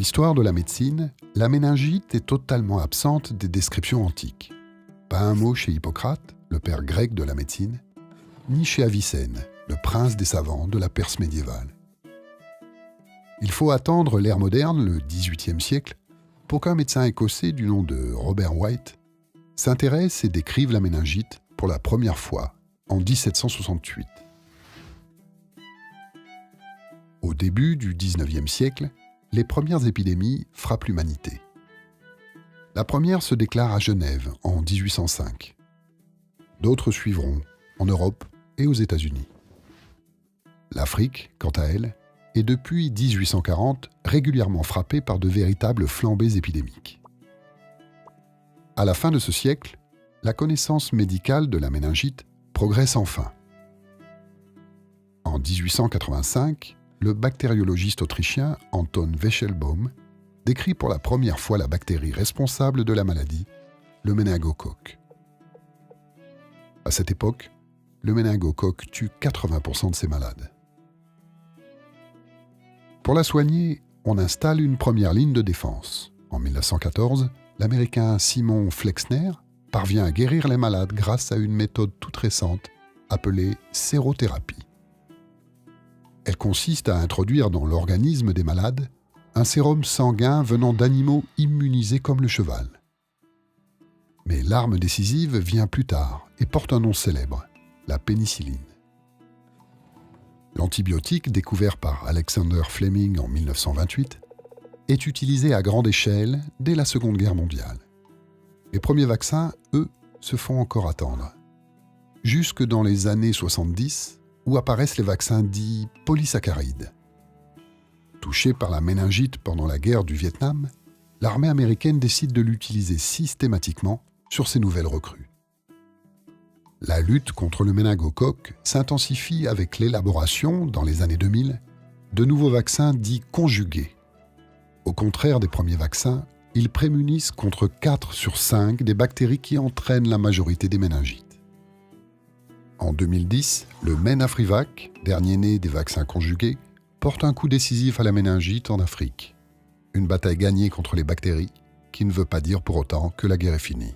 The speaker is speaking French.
l'histoire de la médecine, la méningite est totalement absente des descriptions antiques. Pas un mot chez Hippocrate, le père grec de la médecine, ni chez Avicenne, le prince des savants de la Perse médiévale. Il faut attendre l'ère moderne, le XVIIIe siècle, pour qu'un médecin écossais du nom de Robert White s'intéresse et décrive la méningite pour la première fois en 1768. Au début du XIXe siècle, les premières épidémies frappent l'humanité. La première se déclare à Genève en 1805. D'autres suivront en Europe et aux États-Unis. L'Afrique, quant à elle, est depuis 1840 régulièrement frappée par de véritables flambées épidémiques. À la fin de ce siècle, la connaissance médicale de la méningite progresse enfin. En 1885, le bactériologiste autrichien Anton Waechelbaum décrit pour la première fois la bactérie responsable de la maladie, le méningocoque. À cette époque, le méningocoque tue 80% de ses malades. Pour la soigner, on installe une première ligne de défense. En 1914, l'Américain Simon Flexner parvient à guérir les malades grâce à une méthode toute récente appelée sérothérapie. Elle consiste à introduire dans l'organisme des malades un sérum sanguin venant d'animaux immunisés comme le cheval. Mais l'arme décisive vient plus tard et porte un nom célèbre, la pénicilline. L'antibiotique découvert par Alexander Fleming en 1928 est utilisé à grande échelle dès la Seconde Guerre mondiale. Les premiers vaccins, eux, se font encore attendre. Jusque dans les années 70, où apparaissent les vaccins dits polysaccharides. Touchée par la méningite pendant la guerre du Vietnam, l'armée américaine décide de l'utiliser systématiquement sur ses nouvelles recrues. La lutte contre le méningocoque s'intensifie avec l'élaboration, dans les années 2000, de nouveaux vaccins dits conjugués. Au contraire des premiers vaccins, ils prémunissent contre 4 sur 5 des bactéries qui entraînent la majorité des méningites. En 2010, le Menafrivac, dernier né des vaccins conjugués, porte un coup décisif à la méningite en Afrique. Une bataille gagnée contre les bactéries, qui ne veut pas dire pour autant que la guerre est finie.